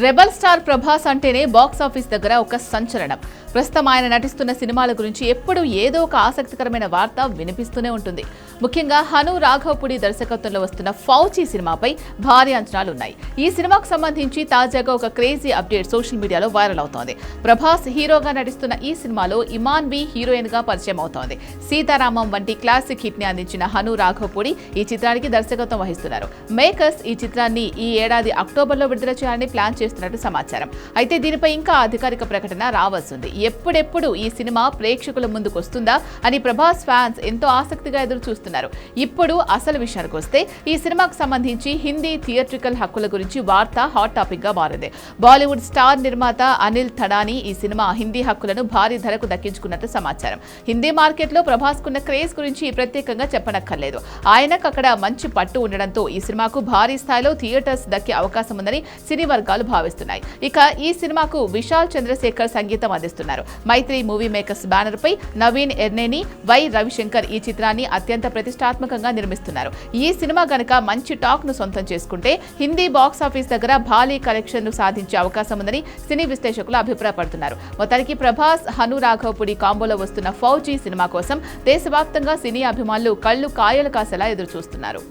Rebel star Prabhas అంటేనే box office దగ్గర ఒక సంచలనం. ప్రస్తుతం ఆయన నటిస్తున్న సినిమాల గురించి ఎప్పుడూ ఏదో ఒక ఆసక్తికరమైన వార్త వినిపిస్తూనే ఉంటుంది. ముఖ్యంగా హను రాఘవపూడి దర్శకత్వంలో వస్తున్న ఫౌచి సినిమాపై భారీ అంచనాలున్నాయి. ఈ సినిమాకు సంబంధించి తాజాగా ఒక క్రేజీ అప్డేట్ సోషల్ మీడియాలో వైరల్ అవుతోంది. ప్రభాస్ హీరోగా నటిస్తున్న ఈ సినిమాలో ఇమాన్ బి హీరోయిన్ గా పరిచయం అవుతోంది. సీతారామం వంటి క్లాసిక్ హిట్ ని అందించిన హను రాఘవపూడి ఈ చిత్రానికి దర్శకత్వం వహిస్తున్నారు. మేకర్స్ ఈ చిత్రాన్ని ఈ ఏడాది అక్టోబర్లో విడుదల చేయాలని ప్లాన్ చేస్తున్నట్టు సమాచారం. అయితే దీనిపై ఇంకా అధికారిక ప్రకటన రావాల్సింది. ఎప్పుడెప్పుడు ఈ సినిమా ప్రేక్షకుల ముందుకు వస్తుందా అని ప్రభాస్ ఫ్యాన్స్ ఎంతో ఆసక్తిగా ఎదురు చూస్తున్నారు. ఇప్పుడు అసలు విషయానికి వస్తే ఈ సినిమాకు సంబంధించి హిందీ థియేట్రికల్ హక్కుల గురించి వార్త హాట్ టాపిక్ గా మారింది. బాలీవుడ్ స్టార్ నిర్మాత అనిల్ థడానీ ఈ సినిమా హిందీ హక్కులను భారీ ధరకు దక్కించుకున్నట్టు సమాచారం. హిందీ మార్కెట్లో ప్రభాస్ కున్న క్రేజ్ గురించి ప్రత్యేకంగా చెప్పనక్కర్లేదు. ఆయనకు అక్కడ మంచి పట్టు ఉండడంతో ఈ సినిమాకు భారీ స్థాయిలో థియేటర్స్ దక్కే అవకాశం ఉందని సినీ వర్గాలు భావిస్తున్నాయి. ఇక ఈ సినిమాకు విశాల్ చంద్రశేఖర్ సంగీతం అందిస్తున్నారు. మైత్రి మూవీ మేకర్స్ బ్యానర్ పై నవీన్ ఎర్నేని, వై రవిశంకర్ ఈ చిత్రాన్ని అత్యంత ప్రతిష్టాత్మకంగా నిర్మిస్తున్నారు. ఈ సినిమా గనక మంచి టాక్ ను సొంతం చేసుకుంటే హిందీ బాక్స్ ఆఫీస్ దగ్గర భారీ కలెక్షన్ ను సాధించే అవకాశం ఉందని సినీ విశ్లేషకులు అభిప్రాయపడుతున్నారు. మొత్తానికి ప్రభాస్ హను రాఘవపూడి కాంబోలో వస్తున్న ఫౌజీ సినిమా కోసం దేశవ్యాప్తంగా సినీ అభిమానులు కళ్లు కాయలు కాసేలా ఎదురు చూస్తున్నారు.